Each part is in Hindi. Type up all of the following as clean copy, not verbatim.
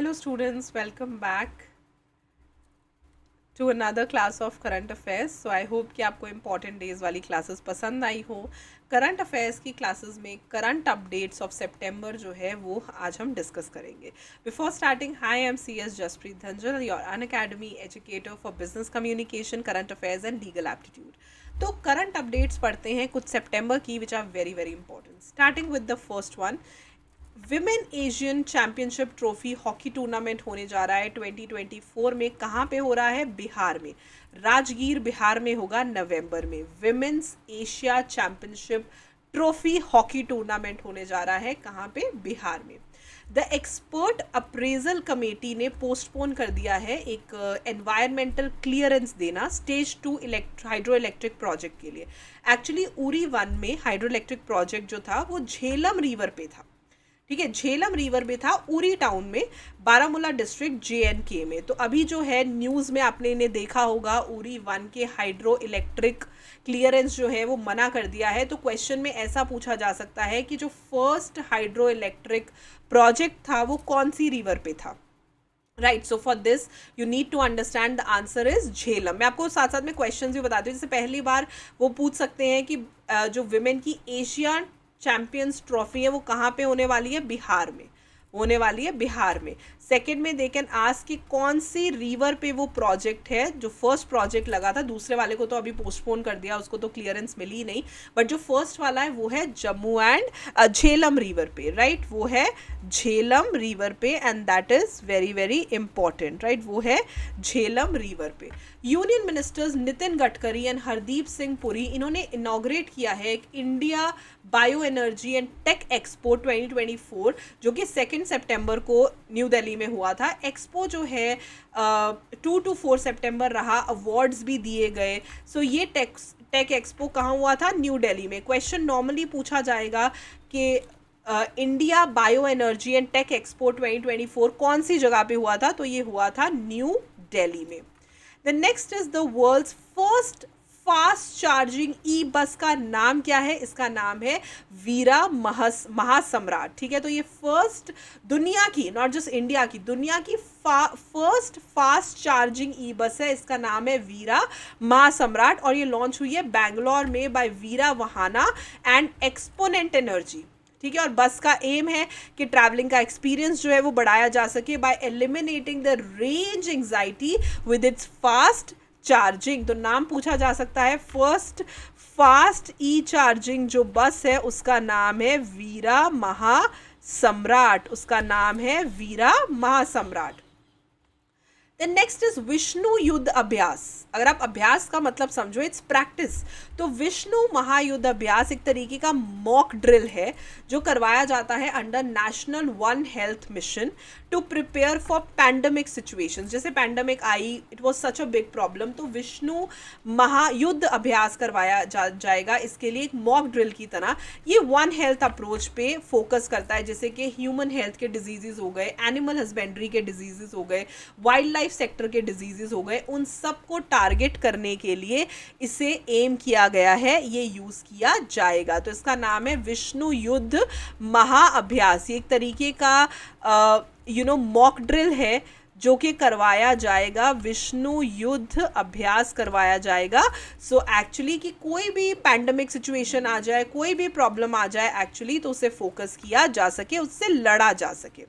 Hello students, welcome back to another class of current affairs. So I hope कि आपको important days वाली classes पसंद आई हो. करंट अफेयर्स की क्लासेस में करंट अपडेट्स ऑफ सितंबर जो है वो आज हम डिस्कस करेंगे. Before starting, hi I'm C S Jaspreet Dhanjal, your Unacademy educator for business communication, current affairs and legal aptitude. तो करंट अपडेट्स पढ़ते हैं कुछ सितंबर की which are very very important. Starting with the first one, women Asian championship trophy hockey tournament होने जा रहा है 2024 में. कहाँ पे हो रहा है? बिहार में. राजगीर बिहार में होगा नवंबर में. Women's Asia championship trophy hockey tournament होने जा रहा है. कहाँ पे? बिहार में. द एक्सपर्ट अप्रेजल कमेटी ने पोस्टपोन कर दिया है एक एनवायरमेंटल क्लियरेंस देना स्टेज 2 हाइड्रो इलेक्ट्रिक प्रोजेक्ट के लिए. एक्चुअली उरी 1 में हाइड्रो इलेक्ट्रिक प्रोजेक्ट जो था वो झेलम रिवर पे था. ठीक है, झेलम रिवर में था, उरी टाउन में, बारामूला डिस्ट्रिक्ट JNK में. तो अभी जो है न्यूज़ में आपने इन्हें देखा होगा, उरी 1 के हाइड्रो इलेक्ट्रिक क्लियरेंस जो है वो मना कर दिया है. तो क्वेश्चन में ऐसा पूछा जा सकता है कि जो फर्स्ट हाइड्रो इलेक्ट्रिक प्रोजेक्ट था वो कौन सी रिवर पे था. Right, so for this you need to understand the answer is Jhelum. मैं आपको साथ साथ में क्वेश्चन भी बताती हूँ. जैसे पहली बार वो पूछ सकते हैं कि जो विमेन की एशिया चैम्पियंस ट्रॉफी है वो कहाँ पे होने वाली है? बिहार में होने वाली है, बिहार में. सेकंड में दे कैन आस्क कि कौन सी रिवर पे वो प्रोजेक्ट है. जो फर्स्ट प्रोजेक्ट लगा था, दूसरे वाले को तो अभी पोस्टपोन कर दिया, उसको तो क्लियरेंस मिली नहीं, बट जो फर्स्ट वाला है वो है जम्मू एंड झेलम रिवर पे. राइट, वो है झेलम रिवर पे and that is very very important. Right, वो है झेलम रिवर पे. Union ministers Nitin Gadkari and Hardeep Singh Puri, इन्होंने इनॉग्रेट किया है एक India bio energy and tech expo 2024 जो कि 2 सितंबर को न्यू दिल्ली में हुआ था. एक्सपो जो है 2 to 4 सितंबर रहा. अवार्ड्स भी दिए गए. सो ये टेक एक्सपो कहाँ हुआ था? न्यू दिल्ली में. क्वेश्चन नॉर्मली पूछा जाएगा कि India bio energy and tech expo 2024 कौन सी जगह पे हुआ था? तो ये हुआ था न्यू दिल्ली में. The next is the world's first fast charging e bus. का नाम क्या है? इसका नाम है वीरा महासम्राट. ठीक है, तो ये फर्स्ट दुनिया की, नॉट जस्ट इंडिया की, दुनिया की फर्स्ट फास्ट चार्जिंग ई बस है. इसका नाम है वीरा महासम्राट और ये लॉन्च हुई है बैंगलोर में by Veera Vahana and Exponent Energy. ठीक है, और बस का एम है कि ट्रैवलिंग का एक्सपीरियंस जो है वो बढ़ाया जा सके bye eliminating the range anxiety with its fast charging. तो नाम पूछा जा सकता है. फर्स्ट फास्ट ई चार्जिंग जो बस है उसका नाम है वीरा महासम्राट. उसका नाम है वीरा महासम्राट. द नेक्स्ट इज विष्णु युद्ध अभ्यास. अगर आप अभ्यास का मतलब समझो, इट्स प्रैक्टिस. तो विष्णु महायुद्ध अभ्यास एक तरीके का मॉक ड्रिल है जो करवाया जाता है under National One Health Mission to prepare for pandemic situations. जैसे पैंडमिक आई, it was such a big problem, तो विष्णु महायुद्ध अभ्यास करवाया जाएगा इसके लिए एक मॉक ड्रिल की तरह. ये वन हेल्थ अप्रोच पे फोकस करता है, जैसे कि ह्यूमन हेल्थ के डिजीजेज हो गए, एनिमल हस्बेंड्री के डिजीजेज हो गए, वाइल्ड लाइफ सेक्टर के डिजीजेज हो गए, उन सबको टारगेट करने के लिए इसे एम किया गया है, ये यूज किया जाएगा. तो इसका नाम है विष्णु युद्ध महाअभ्यास. ये एक तरीके का मॉक ड्रिल है जो कि करवाया जाएगा, विष्णु युद्ध अभ्यास करवाया जाएगा. सो एक्चुअली कि कोई भी पैंडमिक सिचुएशन आ जाए, कोई भी प्रॉब्लम आ जाए एक्चुअली, तो उसे फोकस किया जा सके, उससे लड़ा जा सके.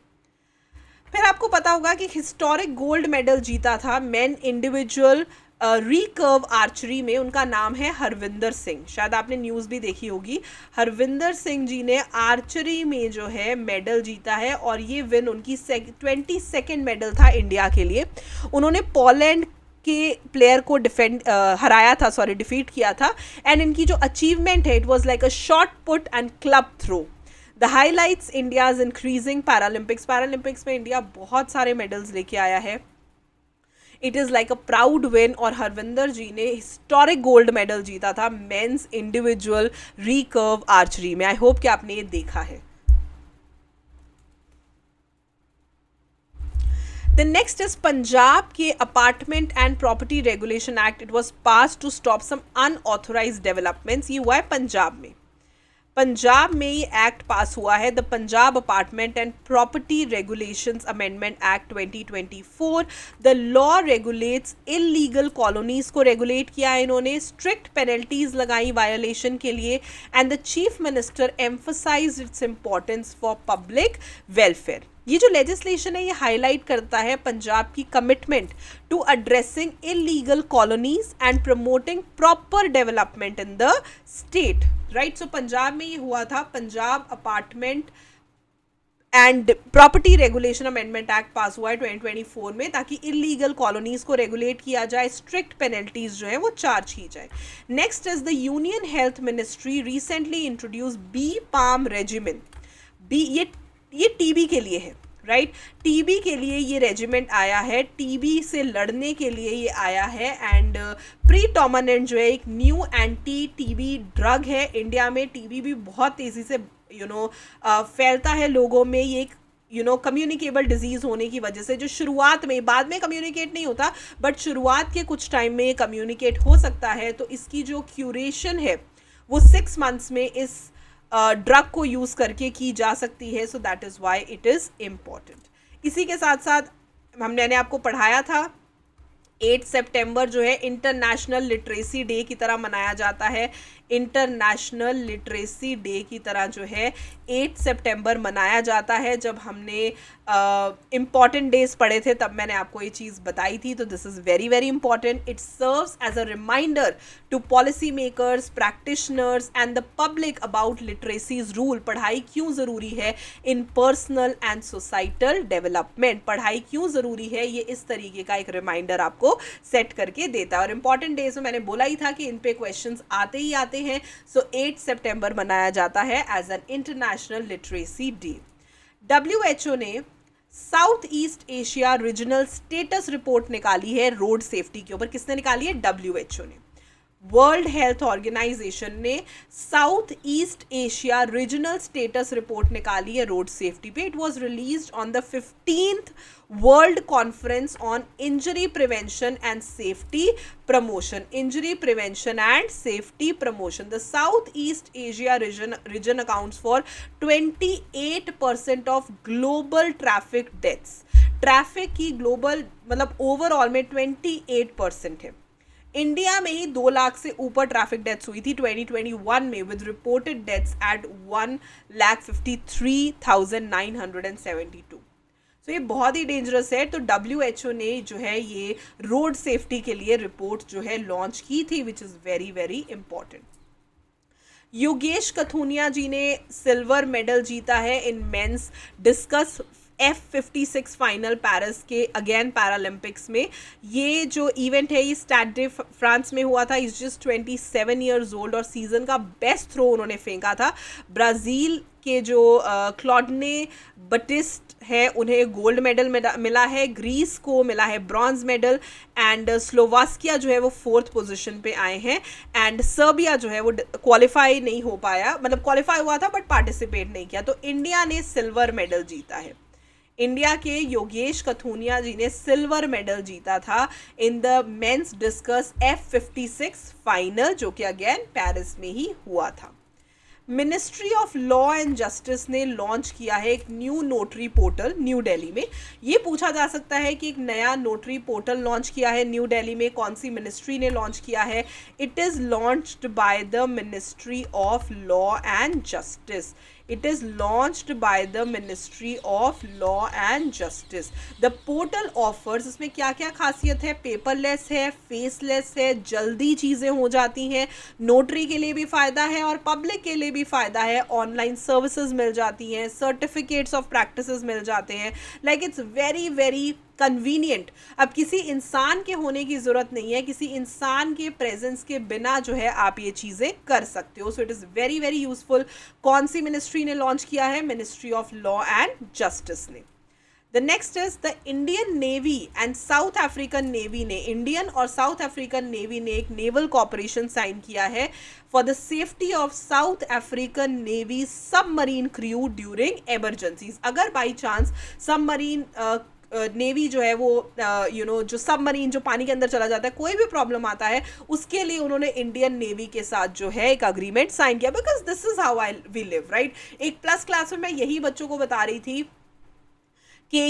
फिर आपको पता होगा कि हिस्टोरिक गोल्ड मेडल जीता था मेन इंडिविजुअल रिकर्व आर्चरी में. उनका नाम है हरविंदर सिंह. शायद आपने न्यूज़ भी देखी होगी. हरविंदर सिंह जी ने आर्चरी में जो है मेडल जीता है और ये विन उनकी 22nd मेडल था इंडिया के लिए. उन्होंने पोलैंड के प्लेयर को डिफीट किया था. एंड इनकी जो अचीवमेंट है, it was like a shot put and club throw. The highlights India's increasing Paralympics. Paralympics में इंडिया बहुत सारे मेडल्स लेके आया है. It is like a proud win. और हरविंदर जी ने हिस्टोरिक गोल्ड मेडल जीता था मेंस इंडिविजुअल रिकर्व आर्चरी में. आई होप कि आपने ये देखा है. द नेक्स्ट इज पंजाब के apartment and property regulation act. It was pass to stop some unauthorise developments. ये हुआ है पंजाब में. पंजाब में ये एक्ट पास हुआ है, the Punjab Apartment and Property Regulations Amendment Act 2024। The law regulates illegal colonies को रेगुलेट किया है इन्होंने, स्ट्रिक्ट पेनल्टीज लगाई वायोलेशन के लिए, and the chief minister emphasised its importance for public welfare. ये जो लेजिस्लेशन है ये हाईलाइट करता है पंजाब की commitment to addressing illegal colonies and promoting proper development in the state, right. So Punjab में ये हुआ था, Punjab Apartment and property Regulation Amendment Act pass हुआ है 2024 में, ताकि इलीगल कॉलोनीज को रेगुलेट किया जाए, स्ट्रिक्ट पेनल्टीज जो है वो चार्ज की जाए। Next is the union health ministry recently introduce B PaLM regiment. B ये टीबी के लिए है, राइट। टीबी के लिए ये रेजिमेंट आया है, टीबी से लड़ने के लिए ये आया है। एंड प्रीटोमिनेंट जो है एक न्यू एंटी टीबी ड्रग है इंडिया में। टीबी भी बहुत तेज़ी से फैलता है लोगों में, ये एक कम्युनिकेबल डिजीज़ होने की वजह से, जो शुरुआत में, बाद में कम्युनिकेट नहीं होता, बट शुरुआत के कुछ टाइम में कम्युनिकेट हो सकता है। तो इसकी जो क्यूरेशन है वो 6 मंथ्स में इस ड्रग को यूज़ करके की जा सकती है। So that is why it is important. इसी के साथ साथ मैंने आपको पढ़ाया था 8 सितंबर जो है इंटरनेशनल लिटरेसी डे की तरह मनाया जाता है। इंटरनेशनल लिटरेसी डे की तरह जो है 8 सितंबर मनाया जाता है। जब हमने इम्पॉर्टेंट डेज पढ़े थे तब मैंने आपको ये चीज़ बताई थी। तो this is very very important. It serves as a reminder to policy makers, practitioners and the public about literacy's role. पढ़ाई क्यों ज़रूरी है in personal and societal development, पढ़ाई क्यों ज़रूरी है, ये इस तरीके का एक रिमाइंडर आपको सेट करके देता है। और इंपॉर्टेंट डेज में मैंने बोला ही था कि इन पे क्वेश्चंस आते ही आते हैं। सो 8 सितंबर मनाया जाता है as an international literacy day. WHO ने south east Asia regional status report निकाली है रोड सेफ्टी के ऊपर। किसने निकाली है? WHO ने। वर्ल्ड हेल्थ ऑर्गेनाइजेशन ने south east Asia regional status report निकाली है रोड सेफ्टी पे। It was released on the 15th world conference on injury prevention and safety promotion. Injury prevention and safety promotion. The south east Asia region accounts for 28% of global traffic deaths. Traffic की ग्लोबल मतलब ओवरऑल में 28% है। इंडिया में ही 2 लाख से ऊपर ट्रैफिक डेथ्स हुई थी 2021 में, विद रिपोर्टेड डेथ्स एट 1,53,972। सो ये बहुत ही डेंजरस है। तो WHO ने जो है ये रोड सेफ्टी के लिए रिपोर्ट जो है लॉन्च की थी, which is very very important. Yogesh Kathuniya ji ने सिल्वर मेडल जीता है in men's discus F56 final Paris के अगेन पैरालंपिक्स में। ये जो इवेंट है ये स्टैड डे फ्रांस में हुआ था। इज जस्ट 27 ईयर्स ओल्ड और सीजन का बेस्ट थ्रो उन्होंने फेंका था। ब्राज़ील के जो क्लॉडने बटिस्ट है उन्हें गोल्ड मेडल मिला है, ग्रीस को मिला है ब्रॉन्ज मेडल, एंड स्लोवाकिया जो है वो 4th पोजीशन पे आए हैं, एंड सर्बिया जो है वो क्वालिफाई नहीं हो पाया, मतलब क्वालिफाई हुआ था बट पार्टिसिपेट नहीं किया। तो इंडिया ने सिल्वर मेडल जीता है। इंडिया के योगेश कथुनिया जी ने सिल्वर मेडल जीता था in the men's discus F56 final, जो कि अगेन पेरिस में ही हुआ था। Ministry of law and justice ने लॉन्च किया है एक new notary portal new Delhi में। ये पूछा जा सकता है कि एक नया नोटरी पोर्टल लॉन्च किया है न्यू दिल्ली में, कौन सी मिनिस्ट्री ने लॉन्च किया है? It is launched by the ministry of law and justice. It is launched by the Ministry of Law and Justice. The portal offers, इसमें क्या क्या खासियत है? पेपरलेस है, फेसलेस है, जल्दी चीज़ें हो जाती हैं, नोटरी के लिए भी फ़ायदा है और पब्लिक के लिए भी फ़ायदा है। ऑनलाइन सर्विसेज मिल जाती हैं, सर्टिफिकेट्स ऑफ प्रैक्टिसेस मिल जाते हैं। Like it's very very convenient. अब किसी इंसान के होने की ज़रूरत नहीं है, किसी इंसान के प्रेजेंस के बिना जो है आप ये चीज़ें कर सकते हो। So it is very very useful. कौन सी मिनिस्ट्री ने लॉन्च किया है? Ministry of law and justice ने। The next is the Indian Navy and South African Navy ने, इंडियन और साउथ अफ्रीकन नेवी ने एक नेवल कॉपरेशन साइन किया है for the safety of South African Navy submarine crew during emergencies. अगर बाई चांस सबमरीन नेवी जो है वो जो सबमरीन जो पानी के अंदर चला जाता है, कोई भी प्रॉब्लम आता है, उसके लिए उन्होंने इंडियन नेवी के साथ जो है एक अग्रीमेंट साइन किया, because this is how I we live, right. एक प्लस क्लास में मैं यही बच्चों को बता रही थी कि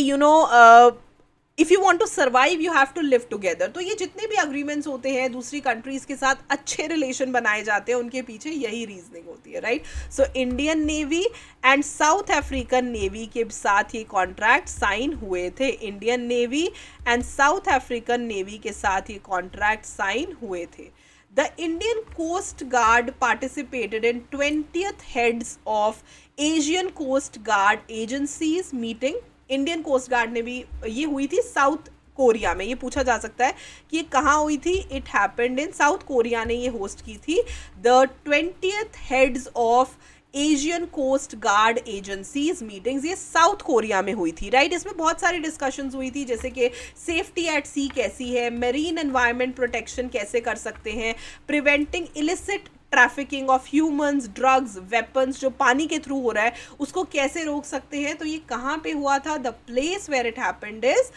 if you want to survive you have to live together. तो ये जितने भी अग्रीमेंट्स होते हैं दूसरी कंट्रीज़ के साथ, अच्छे रिलेशन बनाए जाते हैं, उनके पीछे यही रीजनिंग होती है, right. So Indian Navy and South African navy के साथ ये कॉन्ट्रैक्ट साइन हुए थे। Indian Navy and South African navy के साथ ये कॉन्ट्रैक्ट साइन हुए थे। The Indian Coast Guard participated in 20th Heads of Asian Coast Guard Agencies meeting। Indian coast guard ने भी, ये हुई थी साउथ कोरिया में। ये पूछा जा सकता है कि ये कहाँ हुई थी। It happened in south Korea ने ये होस्ट की थी the 20th heads of Asian coast guard agencies meetings. ये साउथ कोरिया में हुई थी, राइट। इसमें बहुत सारी डिस्कशंस हुई थी, जैसे कि सेफ्टी एट सी कैसी है, मेरीन एनवायरनमेंट प्रोटेक्शन कैसे कर सकते हैं, preventing illicit trafficking of humans, drugs, weapons जो पानी के थ्रू हो रहा है उसको कैसे रोक सकते हैं। तो ये कहाँ पे हुआ था? The place where it happened is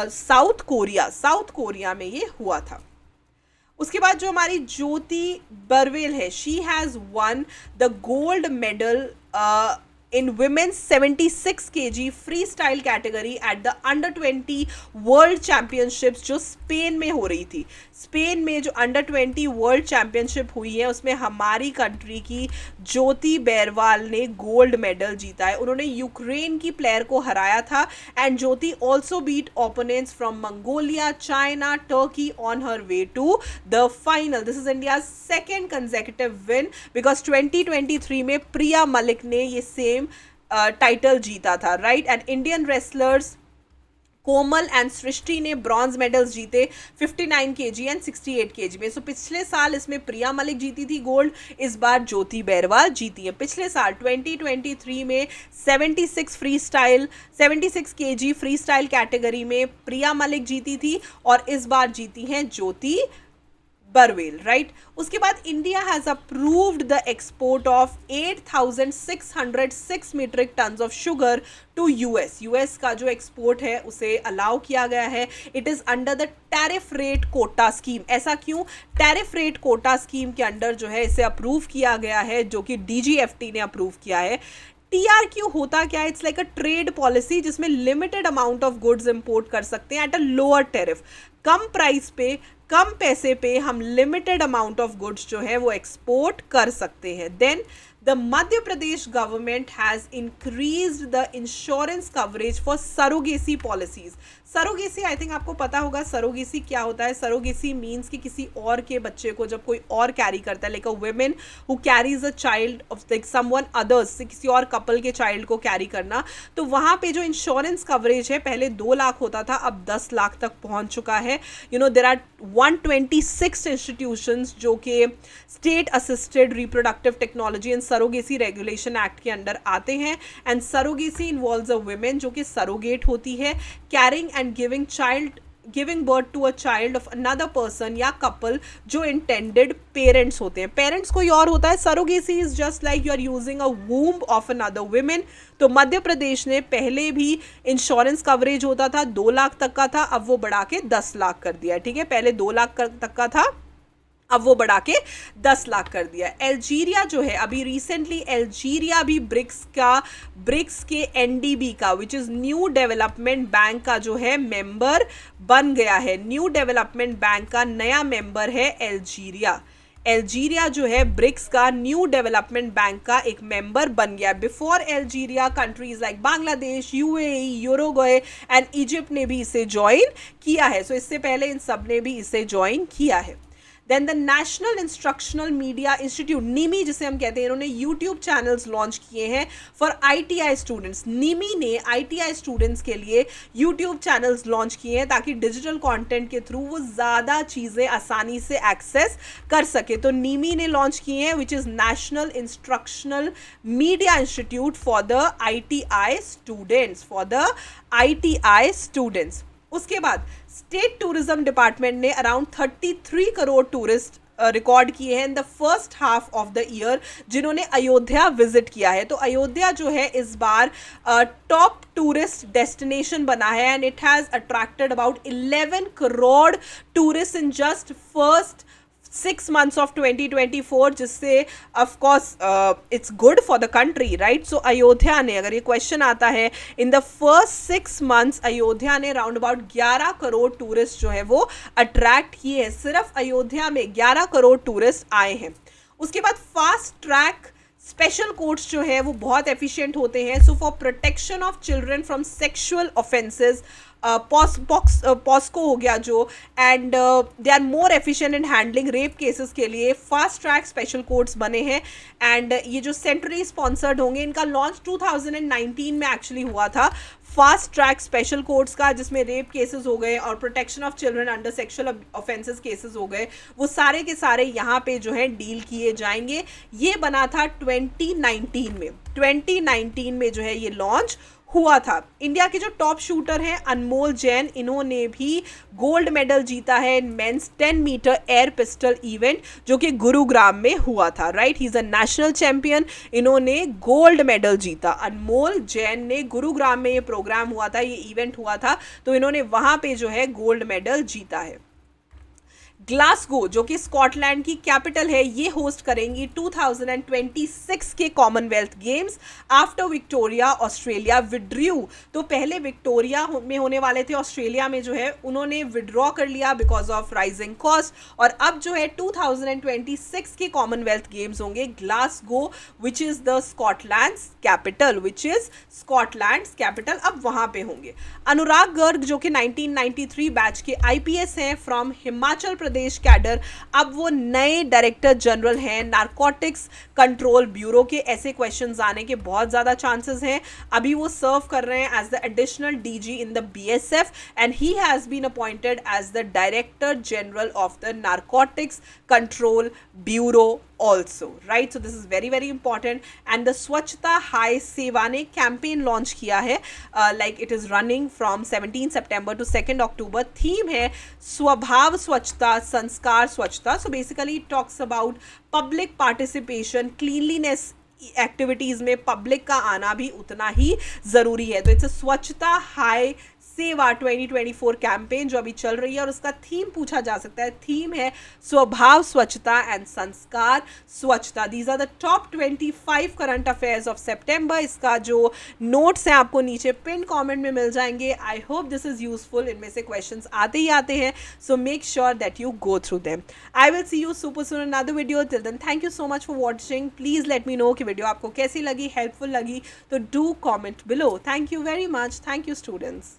south Korea. South Korea में ये हुआ था। उसके बाद जो हमारी ज्योति बरवेल है, she has one the gold medal in women's 76 kg free style category at the under 20 world championships जो स्पेन में हो रही थी। स्पेन में जो अंडर 20 वर्ल्ड चैम्पियनशिप हुई है उसमें हमारी कंट्री की ज्योति बैरवाल ने गोल्ड मेडल जीता है। उन्होंने यूक्रेन की प्लेयर को हराया था and Jyoti also beat opponents from Mongolia, China, Turkey on her way to the final. This is India second consecutive win because 2023 में प्रिया मलिक ने ये सेम टाइटल जीता था, right. And Indian wrestlers Komal and Srishti ने ब्रॉन्ज मेडल्स जीते 59 kg एंड 68 kg में। सो पिछले साल इसमें प्रिया मलिक जीती थी गोल्ड, इस बार ज्योति बैरवाल जीती है। पिछले साल 2023 में 76 kg फ्री स्टाइल कैटेगरी में प्रिया मलिक जीती थी और इस बार जीती हैं ज्योति बरवेल, राइट। उसके बाद India has approved the export of 8,606 metric tons of sugar to US. US का जो एक्सपोर्ट है उसे अलाउ किया गया है। It is under the tariff rate quota scheme. ऐसा क्यों? टैरिफ रेट कोटा स्कीम के अंडर जो है इसे अप्रूव किया गया है, जो कि DGFT ने अप्रूव किया है। TRQ होता क्या है? It's like a trade policy जिसमें limited amount of goods import कर सकते हैं एट अ लोअर टैरिफ। कम प्राइस पे, कम पैसे पे हम लिमिटेड अमाउंट ऑफ गुड्स जो है वो एक्सपोर्ट कर सकते हैं। Then the Madhya Pradesh government has increased the insurance coverage for surrogacy policies. Surrogacy I think आपको पता होगा सरोगेसी क्या होता है। सरोगेसी मीन्स कि किसी और के बच्चे को जब कोई और कैरी करता है, like a women who carries a child of like someone others, से किसी और कपल के चाइल्ड को कैरी करना। तो वहाँ पे जो इंश्योरेंस कवरेज है पहले 2 लाख होता था, अब 10 लाख तक पहुँच चुका है। देयर आर 126 इंस्टीट्यूशंस जो कि state assisted reproductive technology and surrogacy regulation act के अंडर आते हैं। And surrogacy involves a women जो कि सरोगेट होती है, carrying and giving birth to a child of another person या कपल जो इंटेंडेड पेरेंट्स होते हैं। पेरेंट्स कोई और होता है। Surrogacy is just like you are using a womb of another women. तो मध्य प्रदेश ने पहले भी इंश्योरेंस कवरेज होता था 2 लाख तक का था, अब वो बढ़ा के 10 लाख कर दिया है, ठीक है। पहले 2 लाख तक का था, अब वो बढ़ा के 10 लाख कर दिया। अल्जीरिया जो है अभी रिसेंटली अल्जीरिया भी ब्रिक्स के NDB का which is new development bank का जो है मेंबर बन गया है। न्यू डेवलपमेंट बैंक का नया मेंबर है अल्जीरिया। अल्जीरिया जो है ब्रिक्स का न्यू डेवलपमेंट बैंक का एक मेंबर बन गया। Before Algeria countries like Bangladesh, UAE, Uruguay and Egypt ने भी इसे ज्वाइन किया है। सो इससे पहले इन सब ने भी इसे ज्वाइन किया है। Then the National Instructional Media Institute, NIMI जिसे हम कहते हैं, इन्होंने यूट्यूब चैनल्स लॉन्च किए हैं फॉर ITI स्टूडेंट्स। नीमी ने ITI स्टूडेंट्स के लिए यूट्यूब चैनल्स लॉन्च किए हैं ताकि डिजिटल कंटेंट के थ्रू वो ज़्यादा चीज़ें आसानी से एक्सेस कर सके। तो नीमी ने लॉन्च किए हैं which is national Instructional Media institute for the ITI students. उसके बाद स्टेट टूरिज्म डिपार्टमेंट ने अराउंड 33 करोड़ टूरिस्ट रिकॉर्ड किए हैं इन the first half of the year, जिन्होंने अयोध्या विजिट किया है। तो अयोध्या जो है इस बार टॉप टूरिस्ट डेस्टिनेशन बना है and it has attracted about 11 crore tourist in just first 6 months of 2024, जिससे of course it's good for the country, right. So Ayodhya ने, अगर ये क्वेश्चन आता है, in the first 6 months Ayodhya ने राउंड अबाउट 11 करोड़ टूरिस्ट जो है वो अट्रैक्ट किए हैं। सिर्फ अयोध्या में 11 करोड़ टूरिस्ट आए हैं। उसके बाद फास्ट ट्रैक स्पेशल कोर्ट्स जो है वो बहुत एफिशिएंट होते हैं। So for protection of children from sexual offences, POCSO हो गया जो, and they are more efficient in handling rape cases के लिए फास्ट ट्रैक स्पेशल कोर्ट्स बने हैं। एंड ये जो सेंट्रली स्पॉन्सर्ड होंगे, इनका लॉन्च 2019 में एक्चुअली हुआ था, फास्ट ट्रैक स्पेशल कोर्ट्स का, जिसमें रेप केसेस हो गए और protection of children under sexual offences cases हो गए, वो सारे के सारे यहाँ पे जो है डील किए जाएंगे। ये बना था 2019 में जो है ये लॉन्च हुआ था। इंडिया के जो टॉप शूटर हैं अनमोल जैन, इन्होंने भी गोल्ड मेडल जीता है in men's 10 metre air pistol event, जो कि गुरुग्राम में हुआ था, right. He is a national champion, इन्होंने गोल्ड मेडल जीता। अनमोल जैन ने, गुरुग्राम में ये प्रोग्राम हुआ था, ये इवेंट हुआ था, तो इन्होंने वहाँ पे जो है गोल्ड मेडल जीता है। ग्लासगो जो कि स्कॉटलैंड की कैपिटल है, ये होस्ट करेंगी 2026 के Commonwealth games after Victoria Australia withdrew. तो पहले विक्टोरिया में होने वाले थे, ऑस्ट्रेलिया में जो है उन्होंने विड्रॉ कर लिया बिकॉज ऑफ राइजिंग कॉस्ट, और अब जो है 2026 के कॉमनवेल्थ गेम्स होंगे Glasgow, which is the Scotland's capital, अब वहाँ पे होंगे। अनुराग गर्ग जो कि 1993 बैच के IPS हैं फ्रॉम हिमाचल प्रदेश कैडर, अब वो नए डायरेक्टर जनरल हैं नारकोटिक्स कंट्रोल ब्यूरो के। ऐसे क्वेश्चंस आने के बहुत ज़्यादा चांसेस हैं। अभी वो सर्व कर रहे हैं as the additional DG in the BSF and he has been appointed as the director general of the narcotics control bureau also, right? So this is very very important. And the Swachhta Hi Seva ने कैंपेन लॉन्च किया है, like it is running from 17 September to 2nd October. Theme है स्वभाव स्वच्छता संस्कार स्वच्छता. So basically it talks about public participation, cleanliness activities में पब्लिक का आना भी उतना ही ज़रूरी है। तो इट्स स्वच्छता हाई सेवा 2024 कैंपेन जो अभी चल रही है, और उसका थीम पूछा जा सकता है। थीम है स्वभाव स्वच्छता एंड संस्कार स्वच्छता। These are the top 25 current affairs of सितंबर। इसका जो नोट्स हैं आपको नीचे पिन कमेंट में मिल जाएंगे। I hope this is useful. इनमें से क्वेश्चंस आते ही आते हैं, so make sure that you go through them. I will see you super soon another video. Till then thank you so much for watching. Please let me know कि वीडियो आपको कैसी लगी, हेल्पफुल लगी तो do comment below. Thank you very much. Thank you students.